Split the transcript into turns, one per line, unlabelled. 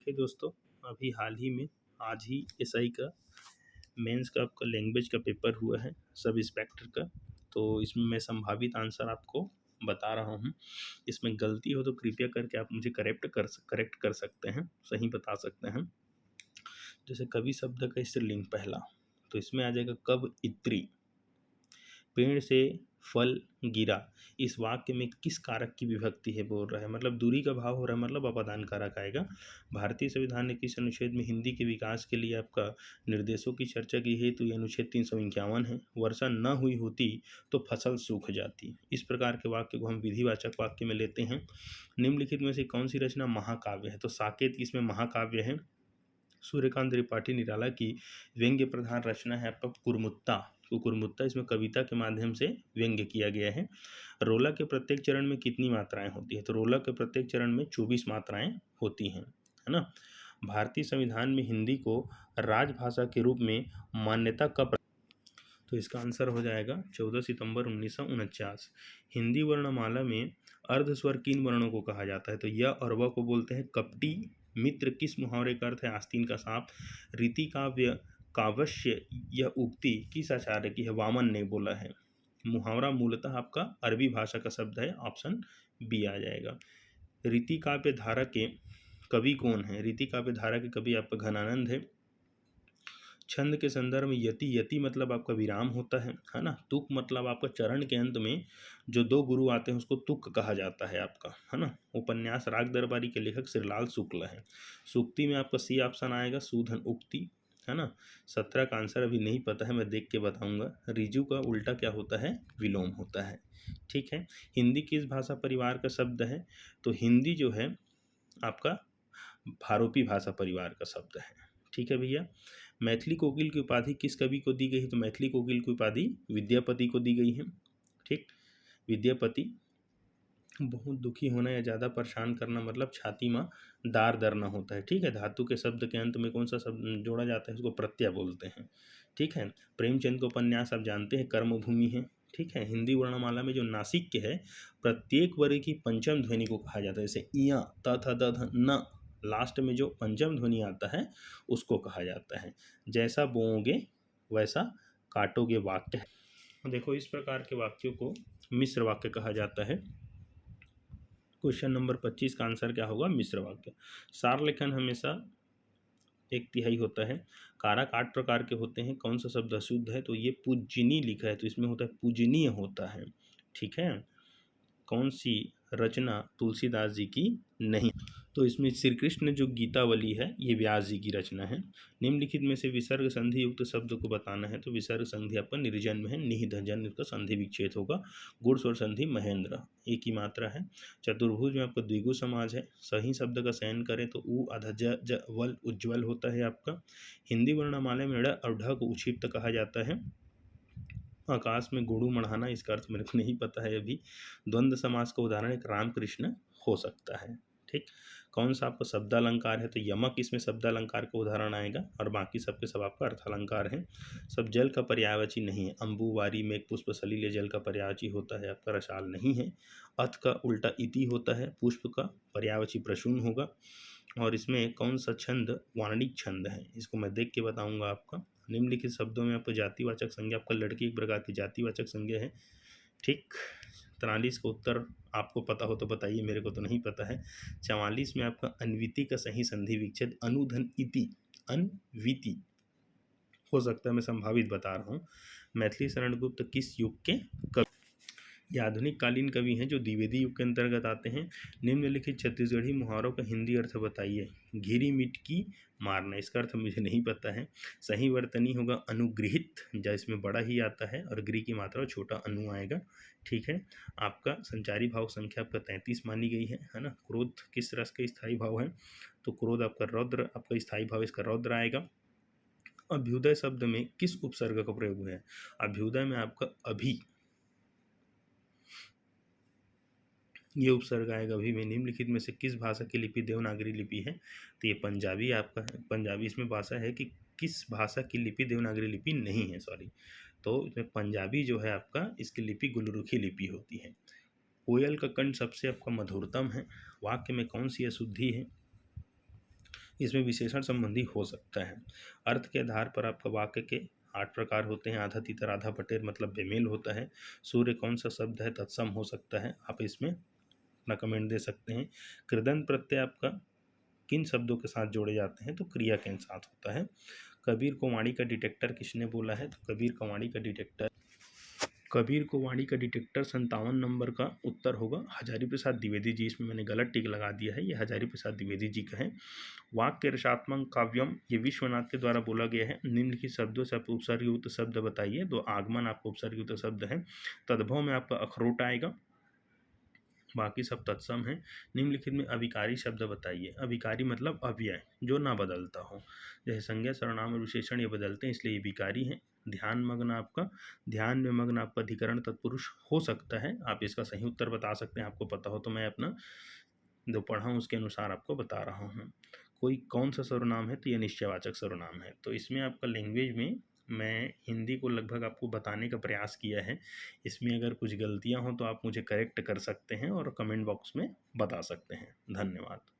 दोस्तों, अभी हाल ही में आज ही एसआई का मेंस का आपका लैंग्वेज का पेपर हुआ है, सब इंस्पेक्टर का। तो इसमें मैं संभावित आंसर आपको बता रहा हूँ। इसमें गलती हो तो कृपया करके आप मुझे करेक्ट कर सकते हैं, सही बता सकते हैं। जैसे कवि शब्द का स्त्रीलिंग पहला, तो इसमें आ जाएगा कब इत्री। पेड़ से फल गिरा, इस वाक्य में किस कारक की विभक्ति है बोल रहा है, मतलब दूरी का भाव हो रहा है, मतलब अपादान कारक आएगा। भारतीय संविधान ने किस अनुच्छेद में हिंदी के विकास के लिए आपका निर्देशों की चर्चा की है, तो ये अनुच्छेद 351 है। वर्षा न हुई होती तो फसल सूख जाती। इस प्रकार के वाक्य को हम विधिवाचक वाक्य में लेते हैं। निम्नलिखित में से कौन सी रचना महाकाव्य है, तो साकेत इसमें महाकाव्य है। सूर्यकांत त्रिपाठी निराला की व्यंग्य प्रधान रचना है आपका कुरमुत्ता। तो कुरमुत्ता इसमें कविता के माध्यम से व्यंग्य किया गया है। रोला के प्रत्येक चरण में कितनी मात्राएं होती है, तो रोला के प्रत्येक चरण में 24 मात्राएं होती हैं, है ना। भारतीय संविधान में हिंदी को राजभाषा के रूप में मान्यता कब, तो इसका आंसर हो जाएगा 14 सितंबर 1949। हिंदी वर्णमाला में अर्धस्वर किन वर्णों को कहा जाता है, तो य और व को बोलते हैं कपटी। मित्र किस मुहावरे का अर्थ है, आस्तीन का सांप। रीति काव्य कावश्य यह उक्ति किस आचार्य की है, वामन ने बोला है। मुहावरा मूलतः आपका अरबी भाषा का शब्द है, ऑप्शन बी आ जाएगा। रीति काव्य धारा के कवि कौन है, रीति काव्य धारा के कवि आपका घनानंद है। छंद के संदर्भ में यति, यति मतलब आपका विराम होता है ना। तुक मतलब आपका चरण के अंत में जो दो गुरु आते हैं उसको तुक कहा जाता है आपका, है ना। उपन्यास राग दरबारी के लेखक श्रीलाल शुक्ल है। सूक्ति में आपका सी ऑप्शन आएगा, सूधन उक्ति, है ना। 17 का आंसर अभी नहीं पता है, मैं देख के बताऊंगा। रिजु का उल्टा क्या होता है, विलोम होता है। ठीक है। हिंदी किस भाषा परिवार का शब्द है, तो हिंदी जो है आपका भारोपी भाषा परिवार का शब्द है। ठीक है भैया। मैथिली कोकिल की उपाधि किस कवि को दी गई है, तो मैथिली कोकिल की उपाधि विद्यापति को दी गई है। ठीक। विद्यापति। बहुत दुखी होना या ज़्यादा परेशान करना मतलब छाती में दार दरना होता है। ठीक है। धातु के शब्द के अंत में कौन सा शब्द जोड़ा जाता है, उसको प्रत्यय बोलते हैं। ठीक है। प्रेमचंद का उपन्यास आप जानते हैं कर्मभूमि है। ठीक है। हिंदी वर्णमाला में जो नासिक के है, प्रत्येक वर्ग की पंचम ध्वनि को कहा जाता है। जैसे इया, त थ द ध न, लास्ट में जो पंचम ध्वनि आता है उसको कहा जाता है। जैसा बोओगे वैसा काटोगे वाक्य है। देखो, इस प्रकार के वाक्यों को मिश्र वाक्य कहा जाता है। क्वेश्चन नंबर 25 का आंसर क्या होगा, मिश्र वाक्य। सार लेखन हमेशा 1/3 होता है। कारक 8 प्रकार के होते हैं। कौन सा शब्द अशुद्ध है, तो ये पूजनी लिखा है, तो इसमें होता है पूजनीय होता है। ठीक है। कौन सी रचना तुलसीदास जी की नहीं, तो इसमें श्री कृष्ण जो गीतावली है ये व्यास जी की रचना है। निम्नलिखित में से विसर्ग संधि युक्त शब्द को बताना है, तो विसर्ग संधि आपका निर्जन्म है, निधन इसका संधि विच्छेद होगा। गुण स्वर संधि महेंद्र, एक ही मात्रा है। चतुर्भुज में आपका द्विगु समाज है। सही शब्द का चयन करें तो उ अध ज वल उज्ज्वल होता है आपका। हिंदी वर्णमाला में ड़ और ढ को उक्षिप्त कहा जाता है। आकाश में गुड़ू मढ़ाना, इसका अर्थ मेरे को नहीं पता है अभी। द्वंद्व समास का उदाहरण एक रामकृष्ण हो सकता है। ठीक। कौन सा आपका शब्दालंकार है, तो यमक इसमें शब्दालंकार का उदाहरण आएगा, और बाकी सबके सब आपका अर्थालंकार है। सब जल का पर्यायवाची नहीं है। अंबु, वारी, मेघ, पुष्प, सलील जल का पर्यायवाची होता है, आपका रसाल नहीं है। अथ का उल्टा इति होता है। पुष्प का पर्यायवाची प्रसून होगा। और इसमें कौन सा छंद वाणिक छंद है, इसको मैं देख के बताऊंगा आपका। निम्नलिखित शब्दों में आपको जातिवाचक संज्ञा, आपका लड़की एक प्रकार की जातिवाचक संज्ञा है। ठीक। 43 का उत्तर आपको पता हो तो बताइए, मेरे को तो नहीं पता है। 44 में आपका अन्विति का सही संधि विच्छेद अनुधन इति, अन्विति हो सकता है, मैं संभावित बता रहा हूँ। मैथिली शरण गुप्त किस युग के कवि, ये आधुनिक कालीन कवि हैं जो द्विवेदी युग के अंतर्गत आते हैं। निम्नलिखित छत्तीसगढ़ी मुहावरों का हिंदी अर्थ बताइए। घिरी मिटकी मारना, इसका अर्थ मुझे नहीं पता है। सही वर्तनी होगा अनुगृहित, जहाँ इसमें बड़ा ही आता है और गृह की मात्रा छोटा अनु आएगा। ठीक है। आपका संचारी भाव संख्या आपका 33 मानी गई है ना। क्रोध किस रस का स्थायी भाव है, तो क्रोध आपका रौद्र, आपका स्थायी भाव इसका रौद्र आएगा। अभ्युदय शब्द में किस उपसर्ग का प्रयोग हुआ है, अभ्युदय में आपका अभी, ये उपसर्ग आएगा अभी में। निम्नलिखित में से किस भाषा की लिपि देवनागरी लिपि है, तो ये पंजाबी आपका है। पंजाबी इसमें भाषा है कि किस भाषा की लिपि देवनागरी लिपि नहीं है, सॉरी। तो इसमें पंजाबी जो है आपका, इसकी लिपि गुलरुखी लिपि होती है। कोयल का कंठ सबसे आपका मधुरतम है। वाक्य में कौन सी अशुद्धि है, इसमें विशेषण संबंधी हो सकता है। अर्थ के आधार पर आपका वाक्य के 8 प्रकार होते हैं। आधा तितर आधा बटेर मतलब बेमेल होता है। सूर्य कौन सा शब्द है, तत्सम हो सकता है। आप इसमें अपना कमेंट दे सकते हैं। कृदंत प्रत्यय आपका किन शब्दों के साथ जोड़े जाते हैं, तो क्रिया के साथ होता है। कबीर को वाणी का डिटेक्टर किसने बोला है, तो कबीर को वाणी का डिटेक्टर 57 नंबर का उत्तर होगा हजारी प्रसाद द्विवेदी जी। इसमें मैंने गलत टिक लगा दिया है, ये हजारी प्रसाद द्विवेदी जी का है। वाक्य रसात्मक काव्यम ये विश्वनाथ के द्वारा बोला गया है। निम्नलिखित शब्दों से आप उपसर्गयुक्त शब्द बताइए। तो आगमन आपका उपसर्गयुक्त शब्द है। तद्भव में आपका अखरोट आएगा, बाकी सब तत्सम है। निम्नलिखित में अभिकारी शब्द बताइए। अभिकारी मतलब अव्यय जो ना बदलता हो, जैसे संज्ञा सर्वनाम और विशेषण ये बदलते हैं इसलिए ये विकारी है। ध्यान मग्न आपका, ध्यान में मग्न आपका अधिकरण तत्पुरुष हो सकता है। आप इसका सही उत्तर बता सकते हैं, आपको पता हो तो। मैं अपना जो पढ़ा हूँ उसके अनुसार आपको बता रहा हूँ। कोई कौन सा सर्वनाम है, तो ये निश्चयवाचक सर्वनाम है। तो इसमें आपका लैंग्वेज में मैं हिंदी को लगभग आपको बताने का प्रयास किया है। इसमें अगर कुछ गलतियां हों तो आप मुझे करेक्ट कर सकते हैं और कमेंट बॉक्स में बता सकते हैं। धन्यवाद।